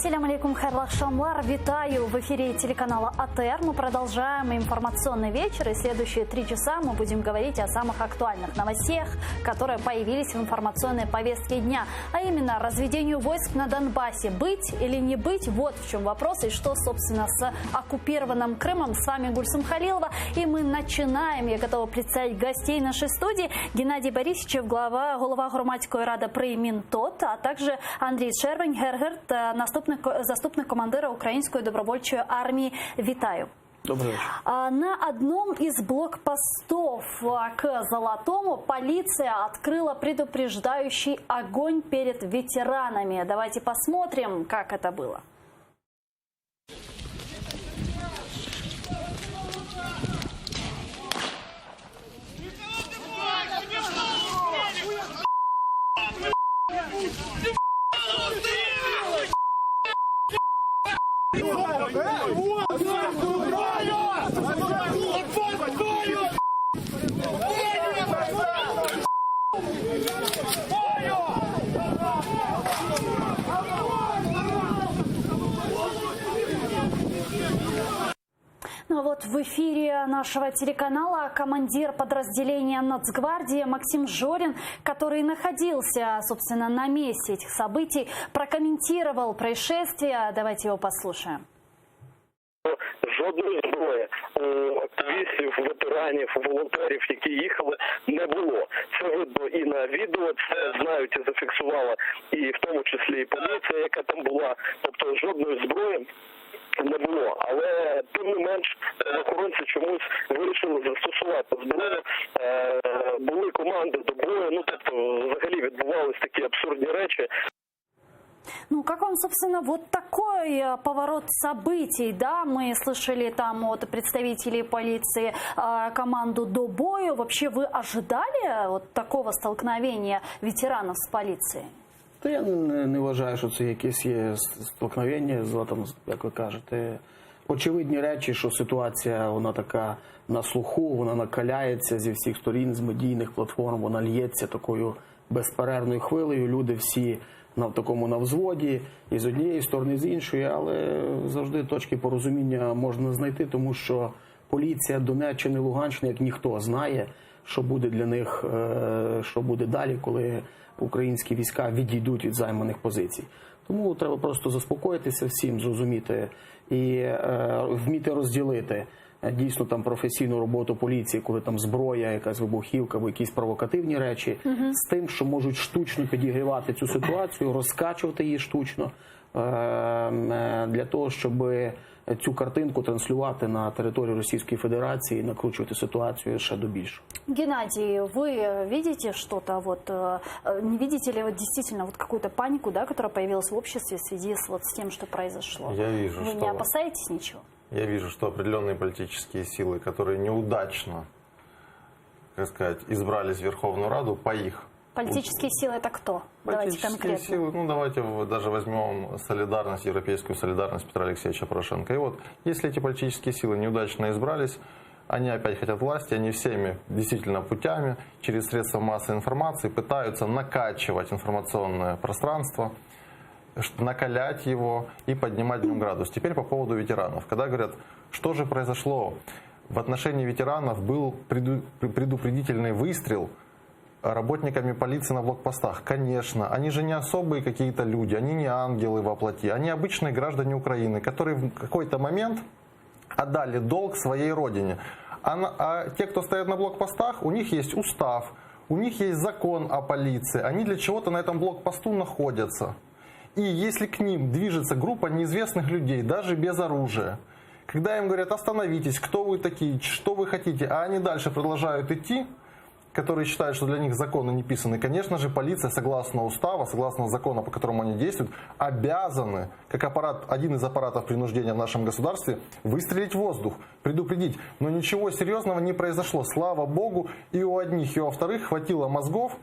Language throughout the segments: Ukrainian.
Ассаляму алейкум, хайрлах шамлар. Витаю в эфире телеканала АТР. Мы продолжаем информационный вечер. И следующие 3 часа мы будем говорить о самых актуальных новостях, которые появились в информационной повестке дня. А именно, разведению войск на Донбассе. Быть или не быть? Вот в чем вопрос. И что, собственно, с оккупированным Крымом. С вами Гульсум Халилова. И мы начинаем. Я готова представить гостей нашей студии. Геннадий Борисович, голова громадської ради при Мінтот, а также Андрій Червень, Гергерт, заступник командира Української добровольчої армії. Вітаю. Добрый вечер. На одном из блокпостов к Золотому полиция открыла предупреждающий огонь перед ветеранами. Давайте посмотрим, как это было. Ну вот в эфире нашего телеканала командир подразделения Нацгвардии Максим Жорин, который находился, собственно, на месте этих событий, прокомментировал происшествие. Давайте его послушаем. Жодної зброї у активістів, ветеранів, волонтерів, які їхали, не було. Це видно і на відео, це знають і зафіксувала і в тому числі і поліція, яка там була. Тобто жодної зброї не було. Але тим не менш охоронці чомусь вирішили застосувати зброю. Були команди до бою, ну тобто взагалі відбувалися такі абсурдні речі. Ну, как вам, собственно, вот такой поворот событий, да? Мы слышали там от представителей полиции команду до бою. Вообще вы ожидали вот такого столкновения ветеранов с полицией? Та я не вважаю, що це якесь є столкновення, як ви кажете. Очевидні речі, що ситуація, вона така на слуху, вона накаляється зі всіх сторін, з медійних платформ, вона лється такою безперервною хвилею. Люди всі на такому на взводі, і з однієї сторони, і з іншої, але завжди точки порозуміння можна знайти, тому що поліція Донеччини, Луганщини, як ніхто, знає, що буде для них, що буде далі, коли українські війська відійдуть від займаних позицій. Тому треба просто заспокоїтися всім, зрозуміти і вміти розділити дійсно там професійну роботу поліції, коли там зброя, якась вибухівка або якісь провокативні речі, з тим, що можуть штучно підігрівати цю ситуацію, розкачувати її штучно, для того, щоб цю картинку транслювати на територію Російської Федерації і накручувати ситуацію ще до більшого. Геннадий, вы видите что-то, вот, не видите ли вы действительно вот какую-то панику, да, которая появилась в обществе в связи с тем, что произошло? Я вижу, вы что... не опасаетесь ничего? Я вижу, что определенные политические силы, которые неудачно, как сказать, избрались в Верховную Раду, по их... Политические силы это кто? Давайте конкретно. Силы, ну давайте даже возьмем солидарность, европейскую солидарность Петра Алексеевича Порошенко. И вот, если эти политические силы неудачно избрались, они опять хотят власти, они всеми действительно путями, через средства массовой информации пытаются накачивать информационное пространство, накалять его и поднимать в нем градус. Теперь по поводу ветеранов. Когда говорят, что же произошло, в отношении ветеранов был предупредительный выстрел работниками полиции на блокпостах. Конечно, они же не особые какие-то люди, они не ангелы во плоти, они обычные граждане Украины, которые в какой-то момент отдали долг своей родине. А те, кто стоят на блокпостах, у них есть устав, у них есть закон о полиции, они для чего-то на этом блокпосту находятся. И если к ним движется группа неизвестных людей, даже без оружия, когда им говорят «остановитесь, кто вы такие, что вы хотите», а они дальше продолжают идти, которые считают, что для них законы не писаны, конечно же, полиция, согласно устава, согласно закону, по которому они действуют, обязаны, как один из аппаратов принуждения в нашем государстве, выстрелить в воздух, предупредить. Но ничего серьезного не произошло. Слава Богу, и у одних, и у вторых хватило мозгов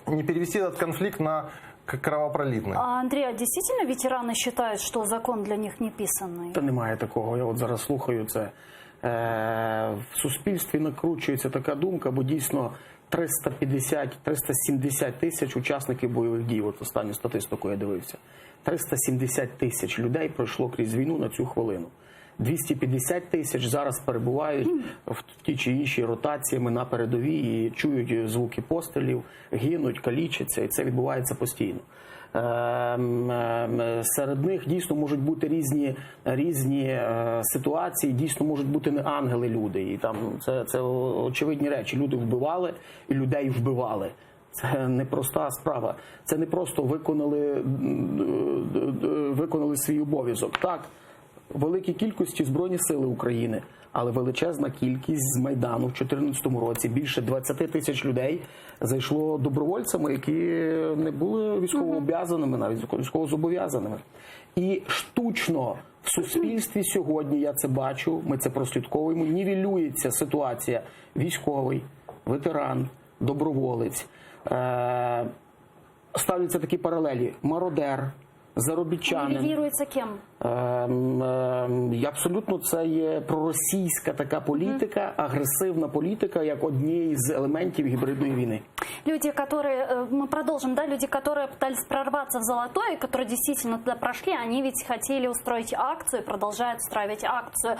не перевести этот конфликт на кровопролитний. А, Андрій, а дійсно ветерани вважають, що закон для них не писаний? Та немає такого. Я от зараз слухаю це. В суспільстві накручується така думка, бо дійсно 350-370 тисяч учасників бойових дій. От останню статистику я дивився. 370 тисяч людей пройшло крізь війну на цю хвилину. 250 тисяч зараз перебувають в ті чи інші ротаціями на передовій і чують звуки пострілів, гинуть, калічаться, і це відбувається постійно. Серед них дійсно можуть бути різні ситуації, дійсно можуть бути не ангели люди. І там це очевидні речі. Люди вбивали і людей вбивали. Це не проста справа. Це не просто виконали свій обов'язок. Так, в великій кількості Збройні сили України, але величезна кількість з Майдану в 2014 році, більше 20 тисяч людей зайшло добровольцями, які не були військовообов'язаними, навіть військовозобов'язаними. І штучно в суспільстві сьогодні, я це бачу, ми це прослідковуємо, нівелюється ситуація військовий, ветеран, доброволець. Ставляться такі паралелі: мародер, заробітчанин. Нивелируется кем? Абсолютно це є проросійська така політика, агресивна політика, як однієї з елементів гібридної війни. Люди, которые, мы продолжим, да, люди, которые пытались прорваться в Золотое, которые действительно туда прошли, они ведь хотели устроить акцию, продолжают устраивать акцию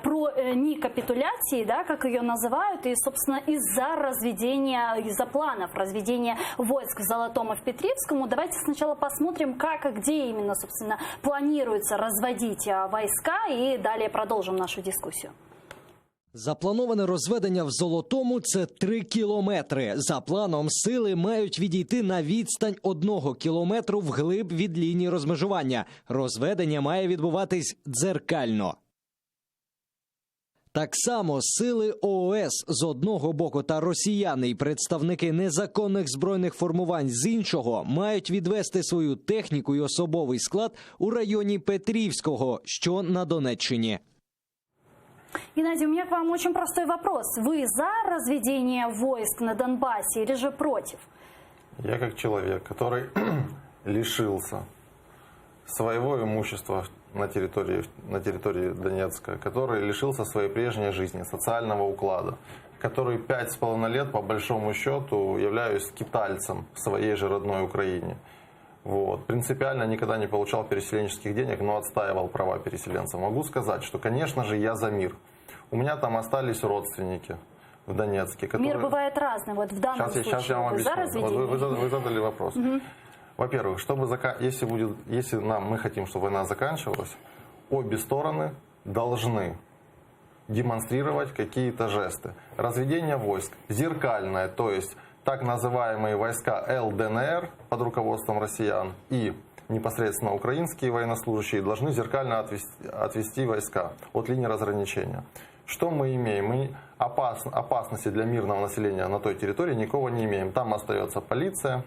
про некапитуляции, да, как ее называют, и, собственно, из-за планов разведения войск в Золотом и в Петривском. Давайте сначала посмотрим, как и где именно, собственно, планируется разводить войска, и далее продолжим нашу дискуссию. Заплановане розведення в Золотому – це 3 кілометри. За планом, сили мають відійти на відстань 1 кілометру вглиб від лінії розмежування. Розведення має відбуватись дзеркально. Так само сили ООС з одного боку та росіяни і представники незаконних збройних формувань з іншого мають відвести свою техніку і особовий склад у районі Петрівського, що на Донеччині. Геннадий, у меня к вам очень простой вопрос. Вы за разведение войск на Донбассе или же против? Я как человек, который лишился своего имущества на территории Донецка, который лишился своей прежней жизни, социального уклада, который 5,5 лет, по большому счету, являюсь скитальцем в своей же родной Украине. Вот. Принципиально никогда не получал переселенческих денег, но отстаивал права переселенцев. Могу сказать, что, конечно же, я за мир. У меня там остались родственники в Донецке. Которые... Мир бывает разный. Вот в данном случае сейчас я вам вы за объясню. разведение? Вы задали вопрос. Во-первых, если мы хотим, чтобы война заканчивалась, обе стороны должны демонстрировать какие-то жесты. Разведение войск зеркальное, то есть так называемые войска ЛДНР под руководством россиян и непосредственно украинские военнослужащие должны зеркально отвести войска от линии разграничения. Что мы имеем? Мы опасности для мирного населения на той территории никого не имеем. Там остается полиция,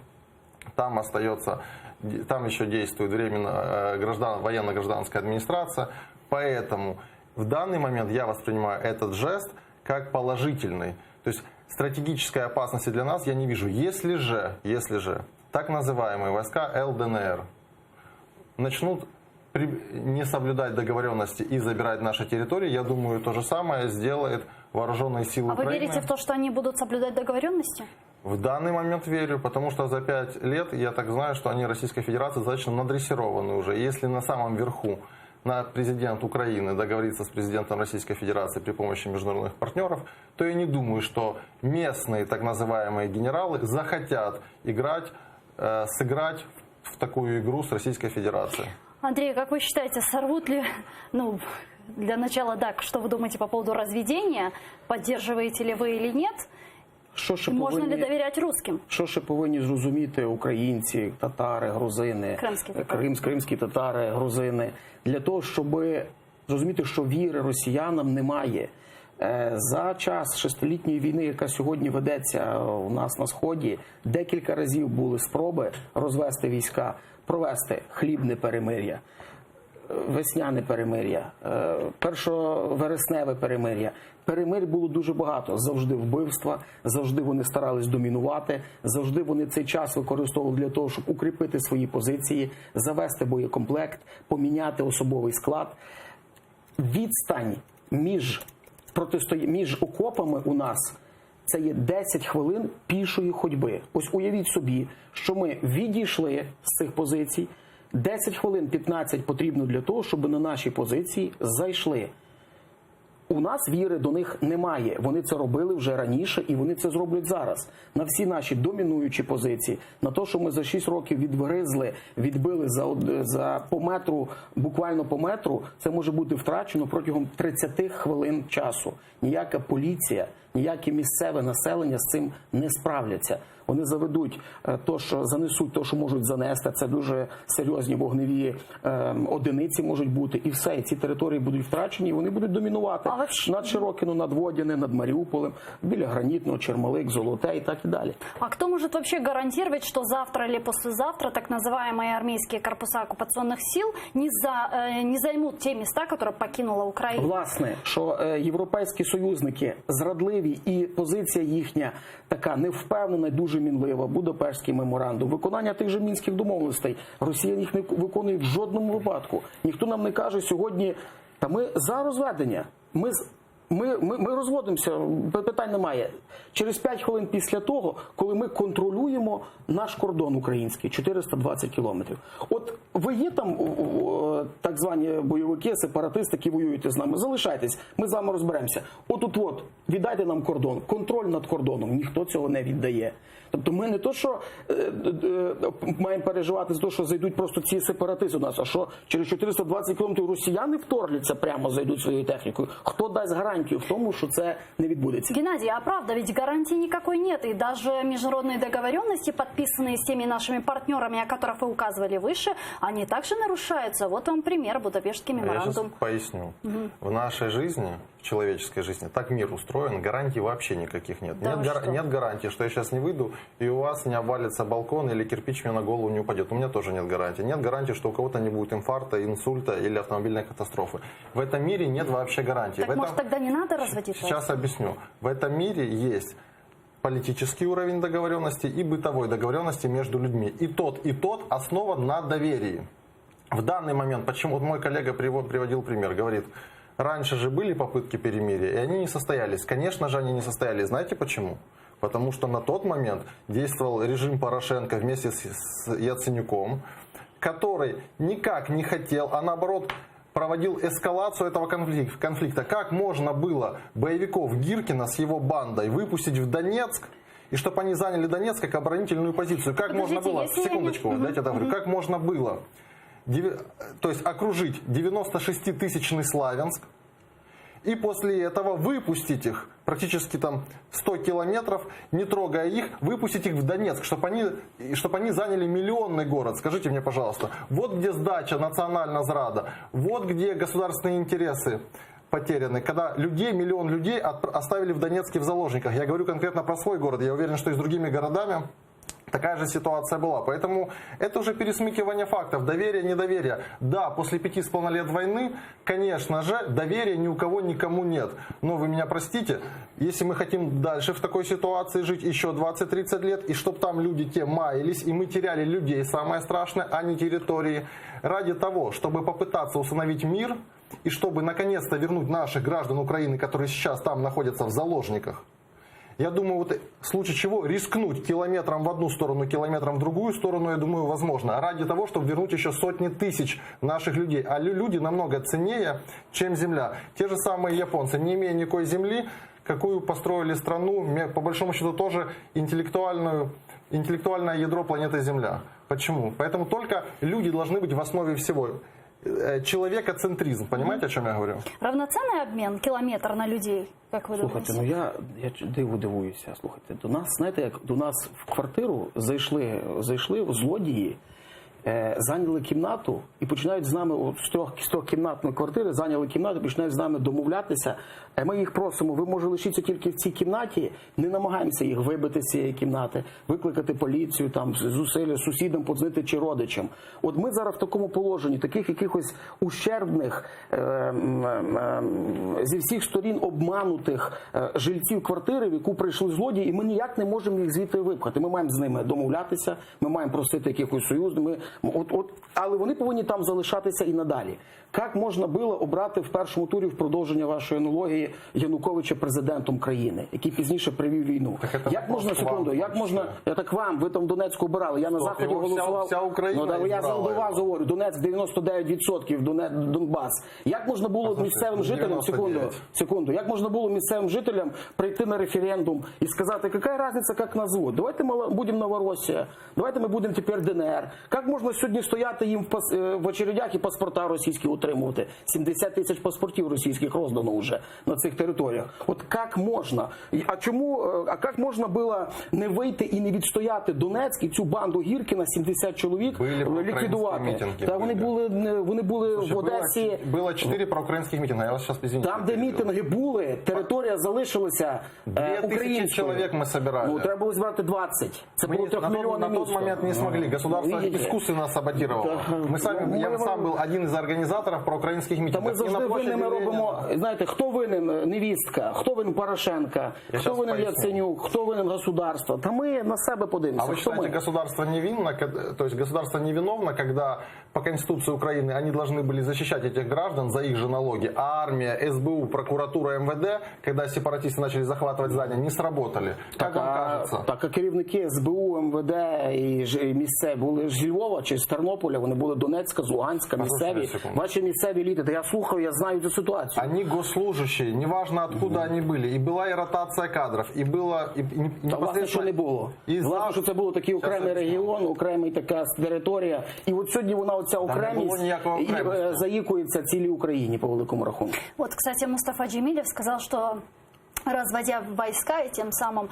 там еще действует временно военно-гражданская администрация. Поэтому в данный момент я воспринимаю этот жест как положительный. То есть стратегической опасности для нас я не вижу. Если же так называемые войска ЛДНР начнут не соблюдать договоренности и забирать наши территории, я думаю, то же самое сделает вооруженные силы Украины. А вы верите в то, что они будут соблюдать договоренности? В данный момент верю, потому что за 5 лет я так знаю, что они Российской Федерации достаточно надрессированы уже. Если на самом верху президент Украины договорится с президентом Российской Федерации при помощи международных партнеров, то я не думаю, что местные так называемые генералы захотят сыграть в такую игру с Российской Федерацией. Андрей, как вы считаете, сорвут ли, для начала, да, что вы думаете по поводу разведения, поддерживаете ли вы или нет? Можна ли довіряти русским? Що ще повинні зрозуміти українці, татари, грузини, кримські татари, грузини, для того, щоб зрозуміти, що віри росіянам немає. За час 6-літньої війни, яка сьогодні ведеться у нас на Сході, декілька разів були спроби розвести війська, провести хлібне перемир'я, весняне перемир'я, першовересневе перемир'я. Перемир'я було дуже багато. Завжди вбивства, завжди вони старались домінувати, завжди вони цей час використовували для того, щоб укріпити свої позиції, завести боєкомплект, поміняти особовий склад. Відстань між окопами у нас це є 10 хвилин пішої ходьби. Ось уявіть собі, що ми відійшли з цих позицій, 10 хвилин 15 потрібно для того, щоб на наші позиції зайшли. У нас віри до них немає. Вони це робили вже раніше і вони це зроблять зараз. На всі наші домінуючі позиції, на те, що ми за 6 років відбили за по метру, буквально по метру, це може бути втрачено протягом 30 хвилин часу. Ніяка поліція, ніяке місцеве населення з цим не справляться. Вони заведуть занесуть те, що можуть занести. Це дуже серйозні вогневі одиниці можуть бути. І все, і ці території будуть втрачені, і вони будуть домінувати над Широкино, над Водяне, над Маріуполем, біля Гранітного, Чермалик, Золоте і так і далі. А кто может вообще гарантировать, что завтра или послезавтра так называемые армейские корпуса оккупационных сил не займут те места, которые покинула Украина? Власне, що європейські союзники зрадливі і позиція їхня така невпевнена, дуже мінлива, Будапештський меморандум, виконання тих же Мінських домовленостей. Росія їх не виконує в жодному випадку. Ніхто нам не каже сьогодні, та ми за розведення, ми розводимося, питань немає. Через 5 хвилин після того, коли ми контролюємо наш кордон український, 420 кілометрів. От ви є там так звані бойовики, сепаратисти, які воюєте з нами, залишайтесь, ми з вами розберемося. От, віддайте нам кордон, контроль над кордоном, ніхто цього не віддає. Тобто ми не то, що маємо переживати за те, що зайдуть просто ці сепаратисти у нас, а що через 420 кілометрів росіяни вторгнуться, прямо зайдуть своєю технікою. Хто дасть гарантію в тому, що це не відбудеться? Геннадий, а правда, ведь гарантии никакой нет. И даже международные договоренности, подписанные с теми нашими партнерами, о которых вы указывали выше, они также нарушаются. Вот вам пример, Будапештский меморандум. Я сейчас поясню. В нашей жизни, в человеческой жизни, так мир устроен, гарантий вообще никаких нет. Да, нет гарантии, что я сейчас не выйду, и у вас не обвалится балкон или кирпич мне на голову не упадет. У меня тоже нет гарантии. Нет гарантии, что у кого-то не будет инфаркта, инсульта или автомобильной катастрофы. В этом мире нет вообще гарантии. Так может тогда не надо разводить? Сейчас объясню. В этом мире есть политический уровень договоренности и бытовой договоренности между людьми. И тот основан на доверии. В данный момент, почему вот мой коллега приводил пример, говорит, раньше же были попытки перемирия, и они не состоялись. Конечно же, они не состоялись. Знаете почему? Потому что на тот момент действовал режим Порошенко вместе с Яценюком, который никак не хотел, а наоборот проводил эскалацию этого конфликта. Как можно было боевиков Гиркина с его бандой выпустить в Донецк, и чтобы они заняли Донецк как оборонительную позицию? Как можно было, секундочку, дайте я договорю, как можно было, то есть окружить 96-тысячный Славянск, и после этого выпустить их практически там 100 километров, не трогая их, выпустить их в Донецк, чтобы они заняли миллионный город. Скажите мне, пожалуйста, вот где сдача, национальная зрада, вот где государственные интересы потеряны, когда миллион людей оставили в Донецке в заложниках. Я говорю конкретно про свой город, я уверен, что и с другими городами такая же ситуация была. Поэтому это уже пересмыкивание фактов, доверие, недоверие. Да, после 5,5 лет войны, конечно же, доверия ни у кого никому нет. Но вы меня простите, если мы хотим дальше в такой ситуации жить еще 20-30 лет, и чтобы там люди те маялись, и мы теряли людей, самое страшное, а не территории, ради того, чтобы попытаться установить мир, и чтобы наконец-то вернуть наших граждан Украины, которые сейчас там находятся в заложниках, я думаю, вот в случае чего рискнуть километром в одну сторону, километром в другую сторону, я думаю, возможно. Ради того, чтобы вернуть еще сотни тысяч наших людей. А люди намного ценнее, чем земля. Те же самые японцы, не имея никакой земли, какую построили страну, по большому счету тоже интеллектуальное ядро планеты Земля. Почему? Поэтому только люди должны быть в основе всего. Человекоцентризм, понимаете, о чем я говорю? Равноценный обмен, километр на людей, як ви Слухайте, думаєте? я дивуюся. Слухайте, до нас, знаєте, як до нас в квартиру зайшли злодії, зайняли кімнату і починають з нами, з трьохкімнатної квартири, зайняли кімнату, починають з нами домовлятися. Ми їх просимо, ви може лишитися тільки в цій кімнаті, не намагаємося їх вибити з цієї кімнати, викликати поліцію, там, зусилля сусідам, подзвонити чи родичам. От ми зараз в такому положенні, таких якихось ущербних, зі всіх сторін обманутих жильців квартири, в яку прийшли злодії, і ми ніяк не можемо їх звідти випхати. Ми маємо з ними домовлятися, ми маємо просити якихось союзів, ми Але вони повинні там залишатися і надалі. Як можна було обрати в першому турі в продовження вашої аналогії Януковича президентом країни, який пізніше привів війну? Як можна, секунду, як можна, я так вам, ви там Донецьку обирали, я на Заході голосував. Вся Україна я до вас говорю, Донецьк 99%, Донбас. Як можна було місцевим жителям, секунду, як можна було місцевим жителям прийти на референдум і сказати, яка різниця, як назвуть? Давайте ми будемо Новоросія, давайте ми будемо тепер ДНР. Як можна сьогодні стояти їм в очередях і паспорта російські утримувати? 70 тисяч паспортів російських роздано вже на цих територіях. От як можна? А як можна було не вийти і не відстояти Донецьк і цю банду Гіркіна, 70 чоловік, ліквідувати? Та вони були в Одесі. Було 4 проукраїнських мітинги, я вас зараз извините. Там, де мітинги були, територія залишилася українською. Чоловік ми збирали. Треба було збирати 20. Це було 3-мільйонне місто. На тот момент не змогли. Государство искусственно саботировало. Я сам був один із організаторів проукраїнських мітингів. Та ми завжди винними робимо, знаєте, хто винен невістка, хто винен Порошенка, хто винен Яценюк, хто винен государство. Та ми на себе подивимося. А вы считаете, государство невинно, то есть государство невиновно, когда по Конституции Украины они должны были защищать этих граждан за их же налоги, а армия, СБУ, прокуратура, МВД, когда сепаратисты начали захватывать здания, не сработали? Как вам кажется? Так, а керівники СБУ, МВД і місцеві були ж зі Львова чи з Тернополя, вони були Донецька, з Луганська, місцеві. Ваші місцеві еліти, та я слухаю, я знаю цю ситуацію. Они госслужащие, неважно откуда они были, и была и ротация кадров, и было... Та власне, що не було. Власне, що це було такий окремий регіон, окремий така територія, і от сьогодні вона оця окремість заїкується цілій Україні по великому рахунку. Вот, кстати, Мустафа Джемилев сказал, что разводя войска и тем самым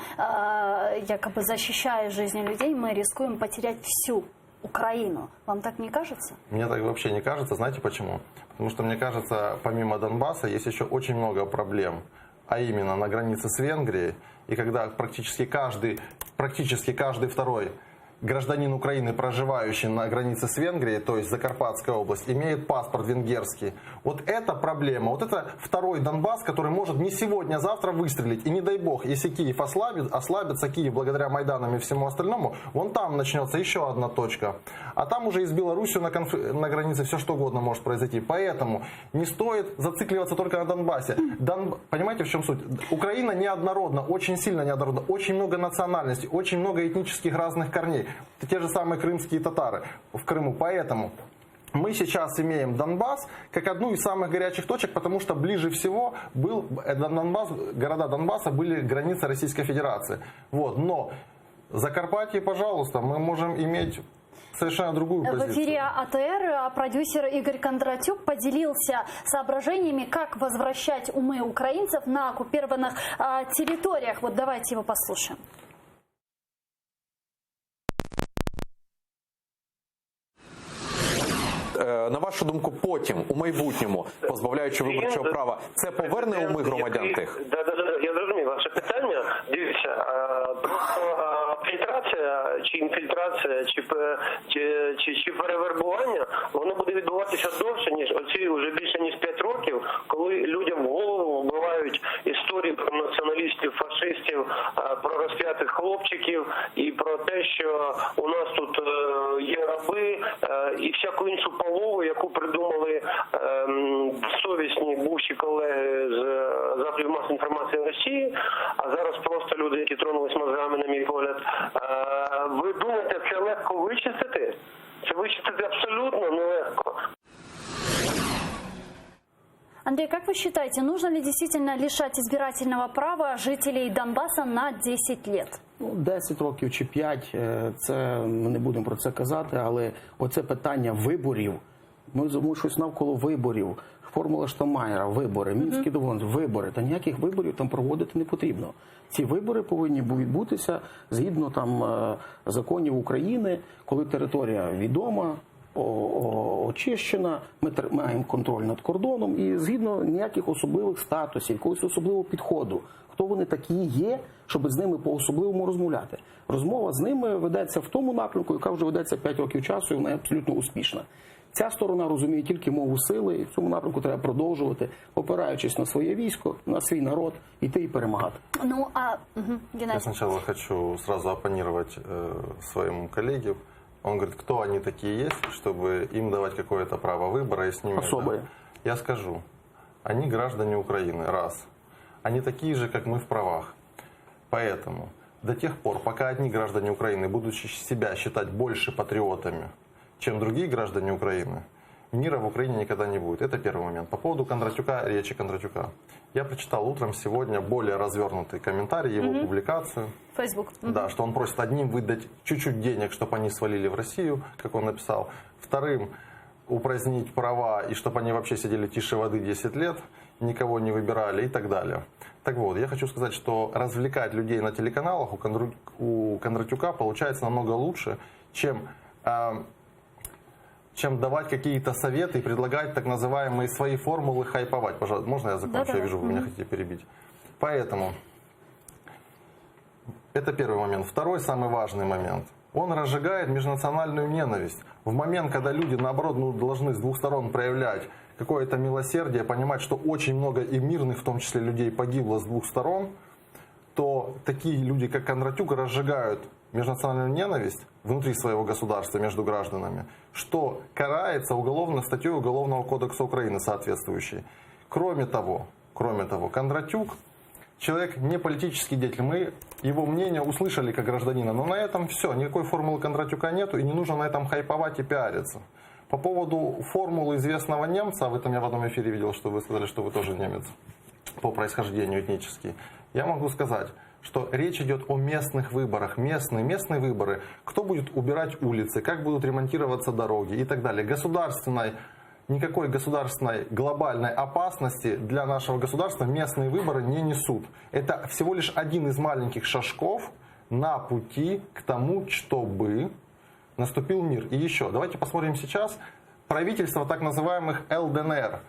якобы защищая жизни людей, мы рискуем потерять всю Украину. Вам так не кажется? Мне так вообще не кажется. Знаете почему? Потому что, мне кажется, помимо Донбасса есть еще очень много проблем. А именно на границе с Венгрией. И когда практически каждый второй гражданин Украины, проживающий на границе с Венгрией, то есть Закарпатская область, имеет паспорт венгерский. Вот это проблема. Вот это второй Донбасс, который может не сегодня, а завтра выстрелить. И не дай бог, если Киев ослабится, Киев благодаря Майданам и всему остальному, вон там начнется еще одна точка. А там уже и с Белоруссией на границе все что угодно может произойти. Поэтому не стоит зацикливаться только на Донбассе. Понимаете, в чем суть? Украина неоднородна, очень сильно неоднородна, очень много национальностей, очень много этнических разных корней. Это те же самые крымские татары в Крыму. Поэтому мы сейчас имеем Донбасс как одну из самых горячих точек, потому что ближе всего был города Донбасса были границы Российской Федерации. Вот. Но Закарпатье, пожалуйста, мы можем иметь совершенно другую позицию. В эфире АТР продюсер Игорь Кондратюк поделился соображениями, как возвращать умы украинцев на оккупированных территориях. Вот давайте его послушаем. На вашу думку, потім, у майбутньому, позбавляючи виборчого права, це поверне уми громадян тих? Я зрозумів ваше питання. Дивіться, просто фільтрація, чи інфільтрація, чи перевербування, воно буде відбуватися довше, ніж оці вже більше ніж 5 років, коли людям в голову вбивають історії про націоналістів, фашистів, про розп'ятих хлопчиків і про те, що у нас тут є раби і всяку іншу полову, яку придумали совісні бувші колеги з засобів масової інформації в Росії, а зараз просто люди, які тронулись мозгами, на мій погляд. Ви думаєте, це легко вичистити? Це вичистити абсолютно нелегко. Андрей, как вы считаете, нужно ли действительно лишать избирательного права жителей Донбасса на 10 лет? 10 років чи 5, це ми не будемо про це казати, але оце питання виборів, ми щось навколо виборів, формула Штайнмайєра, вибори, Мінський договір, вибори, та ніяких виборів там проводити не потрібно. Ці вибори повинні відбутися згідно там законів України, коли територія відома, очищена, ми маємо контроль над кордоном і згідно ніяких особливих статусів, якогось особливого підходу. Хто вони такі є, щоб з ними по-особливому розмовляти. Розмова з ними ведеться в тому напрямку, яка вже ведеться 5 років часу, і вона абсолютно успішна. Ця сторона розуміє тільки мову сили, і в цьому напрямку треба продовжувати, опираючись на своє військо, на свій народ, йти і перемагати. Ну, Геннадий. Я сначала хочу сразу оппонировать своему коллеге. Он говорит, кто они такие есть, чтобы им давать какое-то право выбора и с ними... Особые. Я скажу, они граждане Украины, раз. Они такие же, как мы в правах. Поэтому до тех пор, пока одни граждане Украины будут себя считать больше патриотами, чем другие граждане Украины, мира в Украине никогда не будет. Это первый момент. По поводу Кондратюка, речи Кондратюка. Я прочитал утром сегодня более развернутый комментарий, его публикацию. Facebook. Да, что он просит одним выдать чуть-чуть денег, чтобы они свалили в Россию, как он написал. Вторым, упразднить права, и чтобы они вообще сидели тише воды 10 лет, никого не выбирали и так далее. Так вот, я хочу сказать, что развлекать людей на телеканалах у Кондратюка получается намного лучше, чем давать какие-то советы и предлагать так называемые свои формулы хайповать. Пожалуйста, можно я закончу? Я вижу, вы меня хотите перебить. Поэтому, это первый момент. Второй, самый важный момент. Он разжигает межнациональную ненависть. В момент, когда люди, наоборот, должны с двух сторон проявлять какое-то милосердие, понимать, что очень много и мирных, в том числе, людей погибло с двух сторон, то такие люди, как Кондратюк, разжигают межнациональную ненависть внутри своего государства между гражданами, что карается уголовной статьей Уголовного кодекса Украины соответствующей. Кроме того, Кондратюк человек не политический деятель. Мы его мнение услышали как гражданина, но на этом все. Никакой формулы Кондратюка нету, и не нужно на этом хайповать и пиариться. По поводу формулы известного немца, об этом я в одном эфире видел, что вы сказали, что вы тоже немец по происхождению этнический. Я могу сказать, что речь идет о местных выборах. Местные выборы. Кто будет убирать улицы, как будут ремонтироваться дороги и так далее. Никакой государственной глобальной опасности для нашего государства местные выборы не несут. Это всего лишь один из маленьких шажков на пути к тому, чтобы наступил мир. И еще, давайте посмотрим сейчас правительство так называемых ЛДНР.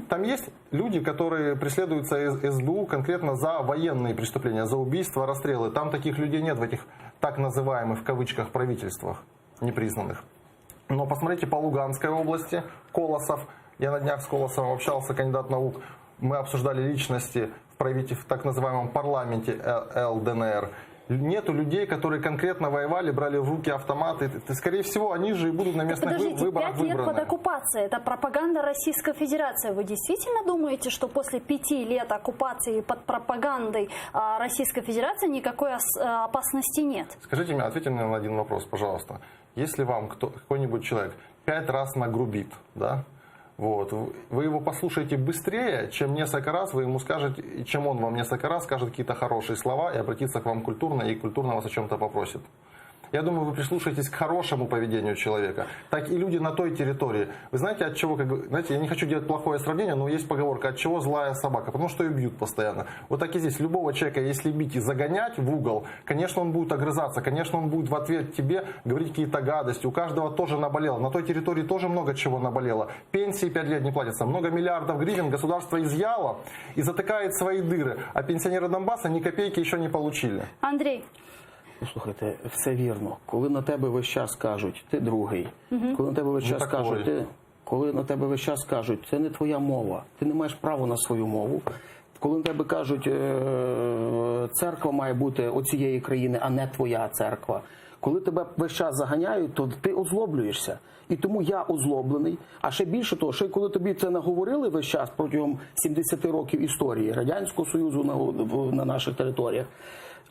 Там есть люди, которые преследуются из СБУ конкретно за военные преступления, за убийства, расстрелы. Там таких людей нет в этих так называемых в кавычках правительствах непризнанных. Но посмотрите по Луганской области, Колосов. Я на днях с Колосовым общался, кандидат наук. Мы обсуждали личности в так называемом парламенте ЛДНР. Нету людей, которые конкретно воевали, брали в руки автоматы. Скорее всего, они же и будут на местных выборах 5 лет выбраны. под оккупацией. Это пропаганда Российской Федерации. Вы действительно думаете, что после 5 лет оккупации под пропагандой Российской Федерации никакой опасности нет? Скажите мне, ответьте мне на один вопрос, пожалуйста. Если вам какой-нибудь человек 5 раз нагрубит, да, вот, вы его послушаете быстрее, чем несколько раз вы ему скажете, чем он вам несколько раз скажет какие-то хорошие слова и обратится к вам культурно, и культурно вас о чем-то попросит. Я думаю, вы прислушаетесь к хорошему поведению человека. Так и люди на той территории. Вы знаете, от чего, знаете, я не хочу делать плохое сравнение, но есть поговорка, от чего злая собака, потому что ее бьют постоянно. Вот так и здесь. Любого человека, если бить и загонять в угол, конечно, он будет огрызаться, конечно, он будет в ответ тебе говорить какие-то гадости. У каждого тоже наболело. На той территории тоже много чего наболело. Пенсии 5 лет не платятся. Много миллиардов гривен государство изъяло и затыкает свои дыры. А пенсионеры Донбасса ни копейки еще не получили. Андрей. Слухайте, все вірно. Коли на тебе весь час кажуть, ти другий. Коли на тебе весь час кажуть, коли на тебе весь час кажуть, це не твоя мова, ти не маєш права на свою мову. Коли на тебе кажуть, церква має бути оцієї країни, а не твоя церква. Коли тебе весь час заганяють, то ти озлоблюєшся. І тому я озлоблений. А ще більше того, що коли тобі це наговорили весь час протягом 70 років історії Радянського Союзу на наших територіях,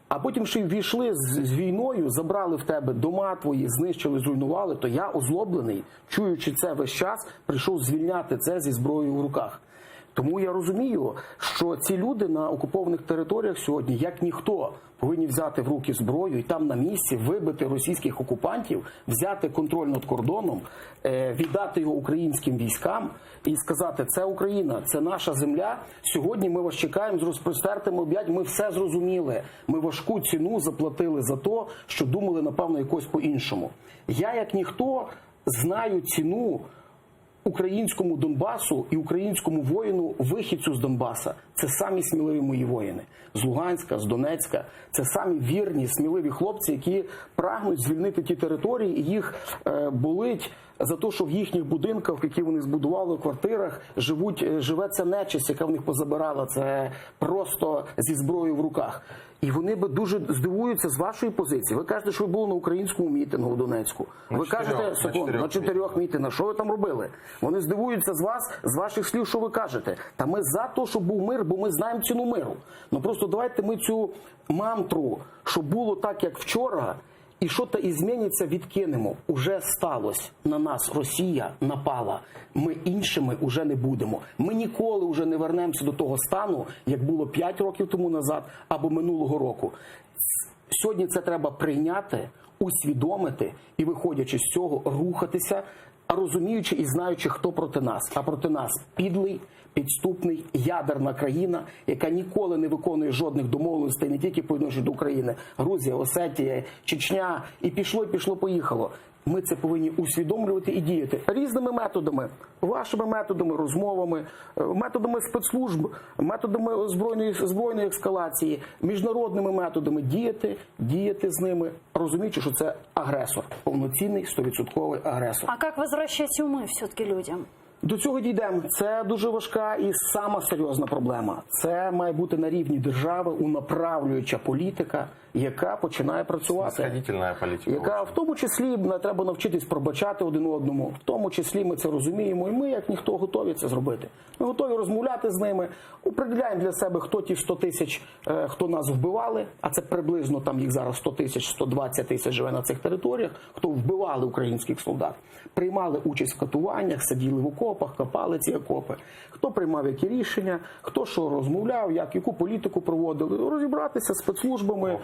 а потім ще й ввійшли з війною, забрали в тебе дома твої, знищили, зруйнували, то я озлоблений, чуючи це весь час, прийшов звільняти це зі зброєю в руках. Тому я розумію, що ці люди на окупованих територіях сьогодні, як ніхто, повинні взяти в руки зброю і там на місці вибити російських окупантів, взяти контроль над кордоном, віддати його українським військам і сказати, це Україна, це наша земля, сьогодні ми вас чекаємо з розпростертими об'яттями, ми все зрозуміли, ми важку ціну заплатили за те, що думали, напевно, якось по-іншому. Я, як ніхто, знаю ціну українському Донбасу і українському воїну, вихідцю з Донбаса. Це самі сміливі мої воїни. З Луганська, з Донецька. Це самі вірні, сміливі хлопці, які прагнуть звільнити ті території, і їх болить за те, що в їхніх будинках, які вони збудували, в квартирах, живе ця нечисть, яка в них позабирала. Це просто зі зброєю в руках. І вони би дуже здивуються з вашої позиції. Ви кажете, що ви були на українському мітингу у Донецьку. Ви кажете, на 4 мітингах, що ви там робили? Вони здивуються з вас, з ваших слів, що ви кажете. Та ми за те, щоб був мир, бо ми знаємо ціну миру. Ну просто давайте ми цю мантру, що було так, як вчора, і що-то і зміниться, відкинемо. Уже сталося. На нас Росія напала. Ми іншими уже не будемо. Ми ніколи вже не вернемося до того стану, як було 5 років тому назад або минулого року. Сьогодні це треба прийняти, усвідомити і, виходячи з цього, рухатися, розуміючи і знаючи, хто проти нас. А проти нас підлий, підступний, ядерна країна, яка ніколи не виконує жодних домовленостей не тільки по відношенню до України. Грузія, Осетія, Чечня. І пішло, поїхало. Ми це повинні усвідомлювати і діяти різними методами. Вашими методами, розмовами, методами спецслужб, методами збройної ескалації, міжнародними методами діяти з ними, розуміючи, що це агресор, повноцінний, 100% агресор. А як возвращать уми все-таки людям? До цього дійдемо. Це дуже важка і сама серйозна проблема. Це має бути на рівні держави унаправлююча політика, яка починає працювати. Снисходительна політика. Яка в тому числі треба навчитись пробачати один одному. В тому числі ми це розуміємо, і ми, як ніхто, готові це зробити. Ми готові розмовляти з ними, определяємо для себе, хто ті 100 тисяч, хто нас вбивали, а це приблизно там їх зараз 100 тисяч, 120 тисяч живе на цих територіях, хто вбивали українських солдат, приймали участь в катуваннях, сиділи в окопах, копали ці окопи. Хто приймав які рішення, хто що розмовляв, яку політику проводили, розібратися з спецслужбами,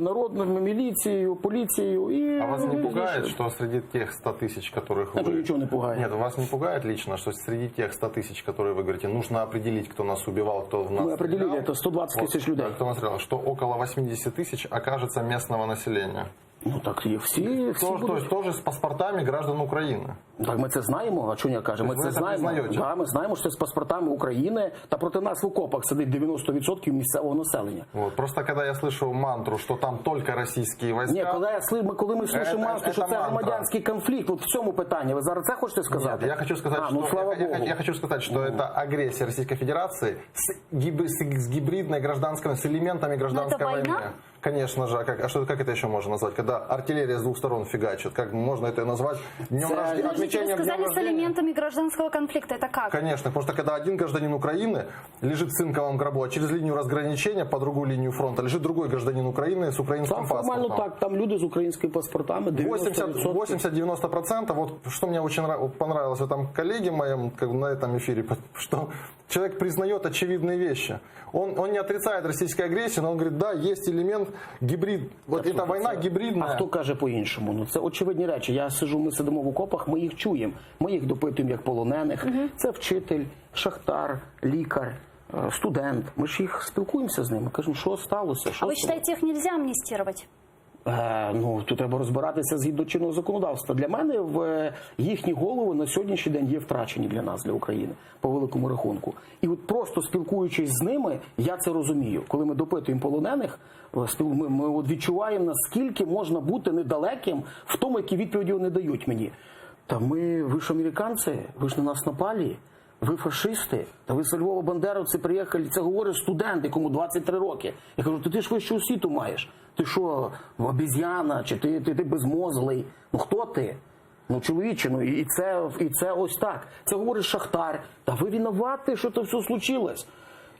народними, міліцією, поліцією. І а вас не пугает, что среди тех 100 тысяч, которых вы... Ничего не пугает. Нет, вас не пугает лично, что среди тех 100 тысяч, которые вы говорите, нужно определить, кто нас убивал, кто в нас Мы определили, стрелял. это 120 тысяч людей. Да, кто нас стрелял, что около 80 тысяч окажется местного населения. Ну так і всі То есть тоже с паспортами граждан Украины. Так ми це знаємо, а чого не кажемо? Ми Ви це це знаємо. признаєте? Да, ми знаємо, що це з паспортами України, та проти нас в окопах сидить 90% місцевого населення. Вот. Просто когда я слышу мантру, что там только российские войска... Ні, коли ми слышимо мантру, що це мантра. громадянський конфлікт, от в цьому питанні, ви зараз це хочете сказати? Нет, я хочу сказать, ну, слава Богу. я хочу сказать, что это агрессия Российской Федерации с гибридной гражданской, с элементами гражданской война? войны. Конечно же, как это еще можно назвать? Когда артиллерия с двух сторон фигачит, как можно это назвать? Вы сказали с элементами гражданского конфликта, это как? Конечно, потому что когда один гражданин Украины лежит в цинковом гробу, а через линию разграничения по другую линию фронта лежит другой гражданин Украины с украинским Там паспортом. формально так, там люди з українськими паспортами, 90%. 80-90%. Вот что мне очень понравилось в этом коллеге моем, на этом эфире, что человек признает очевидные вещи. Он не отрицает российской агрессии, но он говорит, да, есть элемент гибрид. Вот эта война гибридная. А хто каже по-іншому? Ну це очевидні речі. Ми сидимо в окопах, ми їх чуємо. Ми їх допитуємо як полонених. Це вчитель, шахтар, лікар, студент. Ми ж їх спілкуємося з ними. Кажемо, що сталося? А вы считаете, их нельзя амнистировать? Ну, тут треба розбиратися згідно чинного законодавства. Для мене в їхні голови на сьогоднішній день є втрачені для нас, для України, по великому рахунку. І от просто спілкуючись з ними, я це розумію. Коли ми допитуємо полонених, ми от відчуваємо, наскільки можна бути недалеким в тому, які відповіді вони дають мені. Та ви ж американці, ви ж на нас напали, ви фашисти, та ви з Львова бандеровці приїхали, це говорить студент, якому 23 роки. Я кажу, ти ж вищу освіту маєш. Ти що, обіз'яна, чи ти безмозглий? Ну хто ти? Ну чоловіче, ну і це ось так. Це говорить шахтар. Та ви винуваті, що це все случилось.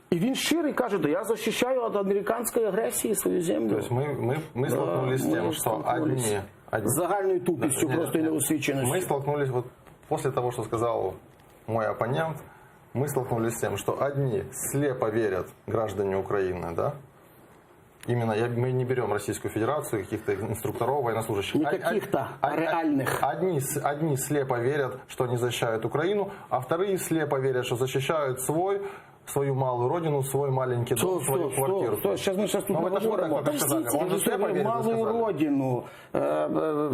І він щирий каже, да я захищаю від американської агресії свою землю. То есть мы столкнулись с тем, что одни... З загальною тупістю просто і неосвіченістю. Мы столкнулись, вот после того, что сказал мой оппонент, мы столкнулись с тем, что одни слепо верят граждане Украины, да? Именно мы не берем Российскую Федерацию, каких-то инструкторов, военнослужащих. Не каких-то, а реальных. Одни слепо верят, что они защищают Украину, а вторые слепо верят, что защищают свой свою малую родину, свой маленький дом, свою квартиру. Сейчас мы тут Ну, это что говоримо. так сказали? Он же слепо верит, вы Малу сказали. родину.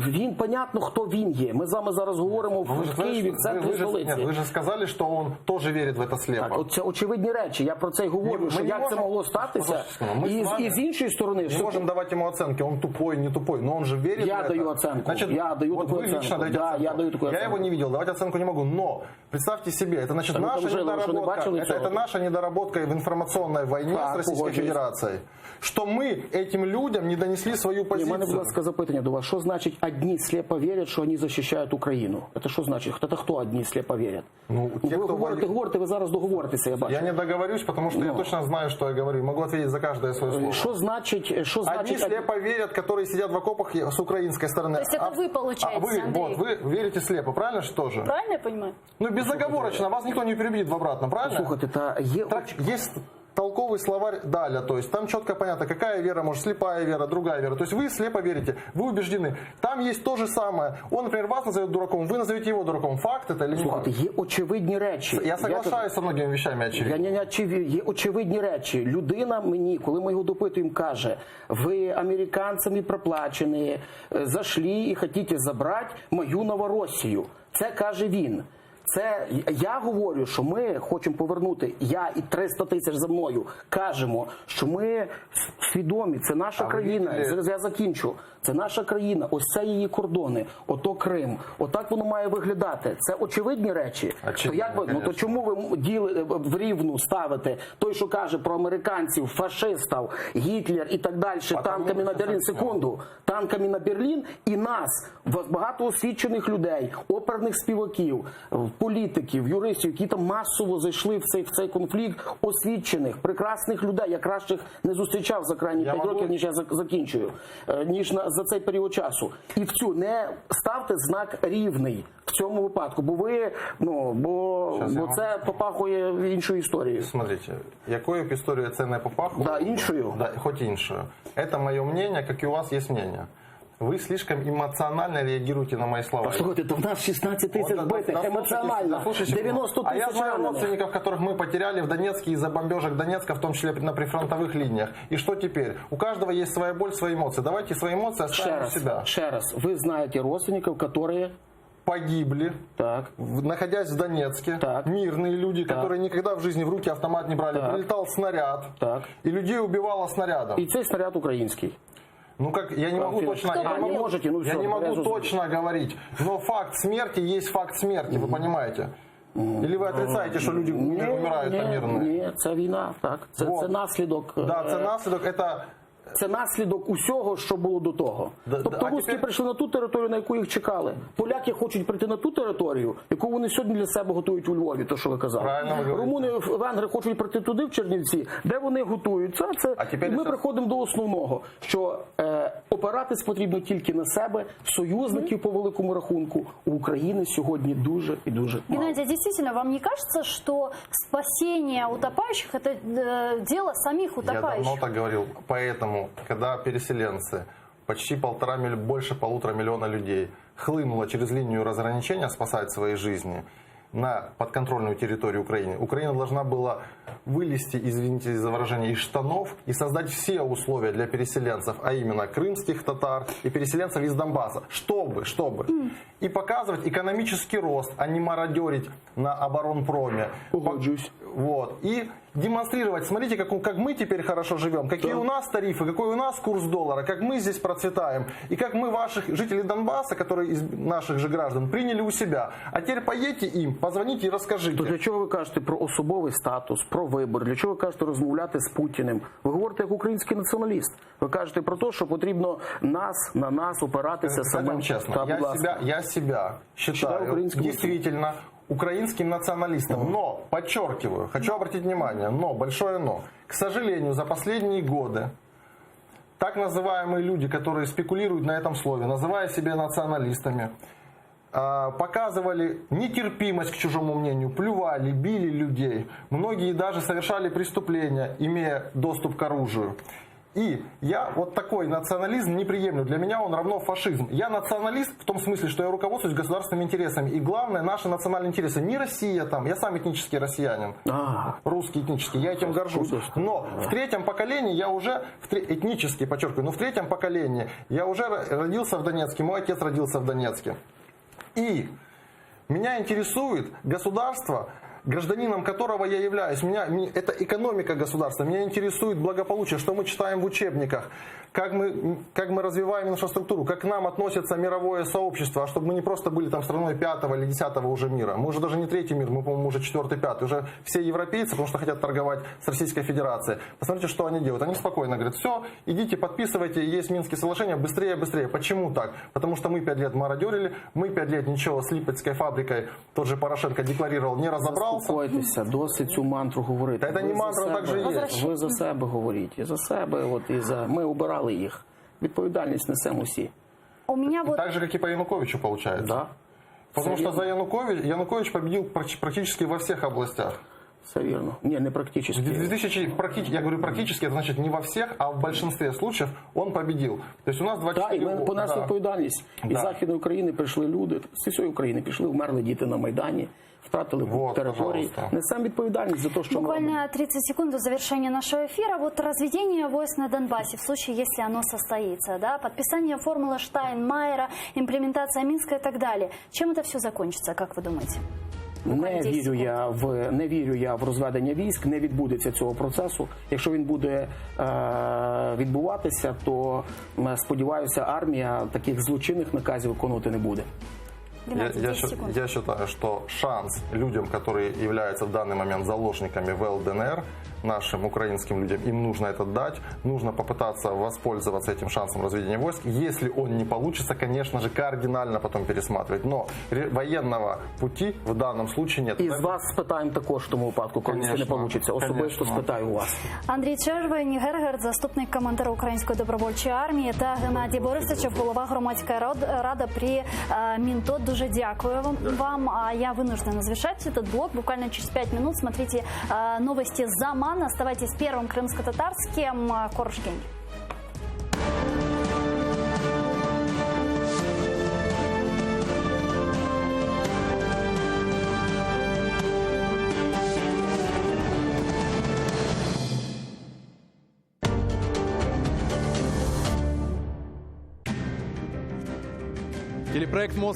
Він, понятно, хто він є. Ми з вами зараз говоримо Ну, вы же в Києві, в центрі нет, столиці. вы же сказали, что он тоже верит в это слепо. Так, от це очевидні речі. Я про це й говорю, Ми що не як це можемо- могло статися. Ми з вами І з іншої сторони, Не що можем давать ему оценки, он тупой, не тупой, но он же верит Я в это. даю оценку. Значит, Я даю вот такую вы лично оценку. даете Да, оценку. я даю такую Я оценку. его не видел, давать оценку не могу, но представьте себе, это значит Так вы наша там жили, вы что, не недоработка, бачили цього? это наша недоработка в информационной войне Так, с Российской погоджуюсь. Федерацией, что мы этим людям не донесли свою У мене, будь позицию. ласка, запитання до вас. Що значить одні слепо вірять, що вони захищають Україну? Це що значить? Хто одні слепо вірять? Ну, те, ви кто говорите, ви зараз договоритеся, я бачу. Я не договорюсь, потому что я точно знаю, что я говорю. Могу ответить за каждое свое слово. Що значить, Одни слепо верят, которые сидят в окопах с украинской стороны. То есть это вы, получается, вы, Андрей? вот, вы верите слепо, правильно же тоже? Правильно я понимаю? Ну, безоговорочно, вас никто не перебедит в обратно, правильно? Слухайте, та є Так, есть толковый словарь Даля, то есть там четко понятно, какая вера, может, слепая вера, другая вера. То есть вы слепо верите, вы убеждены. Там есть то же самое. Он, например, вас назовет дураком, вы назовете его дураком. Факт это или не факт? слухайте, є очевидні речі. Я соглашаюсь со многими вещами, очевидно. Є очевидні речі. Людина мені, коли ми його допитуємо, каже: ви американцями проплачені, зайшли і хочете забрати мою Новоросію. Це каже він. Це я говорю, що ми хочемо повернути, я і 300 тисяч за мною кажемо, що ми свідомі, це наша країна. Зараз я закінчу. Це наша країна, ось це її кордони, ото Крим. Отак воно має виглядати. Це очевидні речі. Очевидно, то як ви, то чому ви в рівну ставите той, що каже про американців, фашистів, Гітлер і так далі, танками на Берлін, секунду, танками на Берлін, і нас, багато освічених людей, оперних співаків, політиків, юристів, які там масово зайшли в цей конфлікт, освічених, прекрасних людей. Я кращих не зустрічав за крайні 5 років, ніж я закінчую, ніж за цей період часу. І в цю не ставте знак рівний в цьому випадку, бо ви, бо це попахує іншою історією. Смотрите, якою б історію це не попахує, Да, іншою. Да, хоть іншою. Это мое мнение, как и у вас есть мнение. Вы слишком эмоционально реагируете на мои слова. Слухайте, то в нас 16 тисяч битих, емоціонально, 90 А я тисяч знаю ранених. родственников, которых мы потеряли в Донецке из-за бомбежек Донецка, в том числе на прифронтовых линиях. И что теперь? У каждого есть своя боль, свои эмоции. Давайте свои эмоции оставим у себя. Ще раз, ви знаєте родственників, які... Погибли, Так. находясь в Донецке, Так. мирные люди, Так. которые никогда в жизни в руки автомат не брали, Так. прилетал снаряд, Так. и людей убивало снарядом. І цей снаряд український. Ну как, я не могу Филипп, точно, кто я не не могу, можете, ну я всё, не могу порезал. точно говорить, но факт смерти есть факт смерти, вы понимаете? Или вы отрицаете, что люди умирают там мирно? Ні, це війна, так. Це Вот. наслідок. Да, це наслідок, это... Це наслідок усього, що було до того. Тобто а русські тепер- прийшли на ту територію, на яку їх чекали. Поляки хочуть прийти на ту територію, яку вони сьогодні для себе готують у Львові, то що ви казали. Правильно ви говорите. Румуни, венгри хочуть прийти туди, в Чернівці, де вони готуються. А тепер І ми це- приходимо до основного, що опиратись потрібно тільки на себе, союзників по великому рахунку у України сьогодні дуже і дуже мало. Геннадий, действительно, вам не кажется, что спасение утопающих – это дело самих Я утопающих? давно так говорил. Поэтому, когда переселенцы, почти больше 1,5 миллиона людей, хлынуло через линию разграничения спасать свои жизни на подконтрольную территорию Украины, Украина должна была вылезти, извините за выражение, из штанов и создать все условия для переселенцев, а именно крымских татар и переселенцев из Донбасса, чтобы и показывать экономический рост, а не мародерить на оборонпроме. Погоджуюсь. Вот. И демонстрировать, смотрите, как мы теперь хорошо живем, какие у нас тарифы, какой у нас курс доллара, как мы здесь процветаем, и как мы ваших жителей Донбасса, которые из наших же граждан, приняли у себя. А теперь поедьте им, позвоните и расскажите. То для чого ви кажете про особовий статус, про вибори? Для чого ви кажете розмовляти з Путіним? Ви говорите як український націоналіст. Ви кажете про те, що потрібно на нас опиратися Скажем самим. честно, Та, будь ласка. я себя считаю украинским действительно украинским националистом. Но, подчеркиваю, хочу обратить внимание, но, большое но, к сожалению, за последние годы так называемые люди, которые спекулируют на этом слове, называя себя националистами, показывали нетерпимость к чужому мнению, плювали, били людей. Многие даже совершали преступления, имея доступ к оружию. И я вот такой национализм не приемлю. Для меня он равно фашизм. Я националист в том смысле, что я руководствуюсь государственными интересами. И главное, наши национальные интересы. Не Россия там. Я сам этнический россиянин. Русский этнический. Я этим горжусь. Но в третьем поколении я уже, этнически, подчеркиваю, но в третьем поколении я уже родился в Донецке. Мой отец родился в Донецке. И меня интересует государство, гражданином которого я являюсь. Это экономика государства. Меня интересует благополучие, что мы читаем в учебниках, как мы развиваем инфраструктуру, как к нам относится мировое сообщество, а чтобы мы не просто были там страной 5-го или 10-го уже мира. Мы уже даже не третий мир, мы, по-моему, уже 4-й, 5-й. Уже все европейцы, потому что хотят торговать с Российской Федерацией. Посмотрите, что они делают. Они спокойно говорят: все, идите, подписывайте, есть Минские соглашения, быстрее, быстрее. Почему так? Потому что мы 5 лет мародерили, мы 5 лет ничего с Липецкой фабрикой, тот же Порошенко декларировал, не разобрался. Заспокойтеся, досить цю мантру говорити. Та не мантра, так же є. Ви за себе говоріть, і за себе, от, і за... Ми обирали їх. Відповідальність несемо усі. У меня вот... Так же, как и по Януковичу получается. Да. Потому что за Янукович победил практически во всех областях. Все вірно. Ні, не практично. Я говорю практически, это значит не во всех, а в большинстве случаев он победил. То есть у нас 24... Так, і ми понесли відповідальність. Із Західної України прийшли люди, з всієї України пішли, вмерли діти на Майдані, втратили території. Несемо відповідальність за те, що Буквально 30 секунд до завершения нашего эфира. Вот разведение войск на Донбассе, в случае, если оно состоится, да, подписание формулы Штайнмайера, имплементация Минска и так далее. Чем это все закончится, как вы думаете? Не вірю я в розведення військ, не відбудеться цього процесу. Якщо він буде відбуватися, то, сподіваюся, армія таких злочинних наказів виконувати не буде. Я считаю, что шанс людям, которые являются в данный момент заложниками в ЛДНР, нашим украинским людям, им нужно это дать, нужно попытаться воспользоваться этим шансом разведения войск. Если он не получится, конечно же, кардинально потом пересматривать. Но военного пути в данном случае нет. І з вас спитаємо також в тому випадку, коли це не вийде. Особисто спитаю у вас. Андрій Чежвень, Гергерт, заступник командира Української добровольчої армії, та Геннадій Борисович, голова громадської ради при Мінтод. Дуже дякую вам. А я вынуждена завершать этот блок. Буквально через 5 минут смотрите новости Замана. Оставайтесь первым крымско-татарским. Корушкин. Телепроект «Мост»